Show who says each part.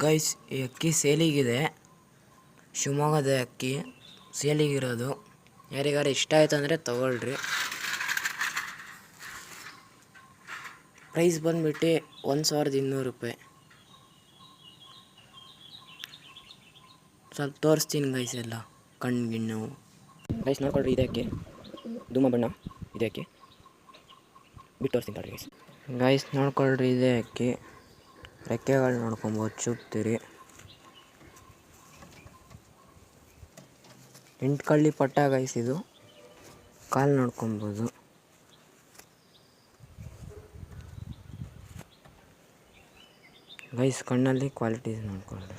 Speaker 1: Guys, ಈ ಅಕ್ಕಿ ಸೇಲಿಗಿದೆ. ಶಿವಮೊಗ್ಗದ ಅಕ್ಕಿ ಸೇಲಿಗಿರೋದು. ಯಾರಿಗಾರು ಇಷ್ಟ ಆಯ್ತು ಅಂದರೆ ತಗೊಳ್ರಿ. ಪ್ರೈಸ್ ಬಂದ್ಬಿಟ್ಟು 1200 ರೂಪಾಯಿ. ಸ್ವಲ್ಪ ತೋರಿಸ್ತೀನಿ ಗೈಸ್, ಎಲ್ಲ ಕಣ್ಣಿನ್ನು ಗೈಸ್ ನೋಡ್ಕೊಳ್ರಿ. ಇದೆ ಅಕ್ಕಿ, ಧೂಮ ಬಣ್ಣ ಇದೆ ಅಕ್ಕಿ. ಬಿಟ್ಟು ತೋರಿಸ್ತೀನಿ ತಗೊಳ್ರಿ ಗೈಸ್. ಗೈಸ್ ನೋಡ್ಕೊಳ್ರಿ, ಇದೆ ಅಕ್ಕಿ. ರೆಕ್ಕೆಗಳು ನೋಡ್ಕೊಬೋದು, ಚೂಪ್ತೀರಿ. 8 ಕಳ್ಳಿ ಪಟ್ಟ ಗೈಸ್. ಇದು ಕಾಲು ನೋಡ್ಕೊಬೋದು. ಗೈಸ್ ಕಣ್ಣಲ್ಲಿ ಕ್ವಾಲಿಟೀಸ್ ನೋಡ್ಕೊಳ್ರಿ.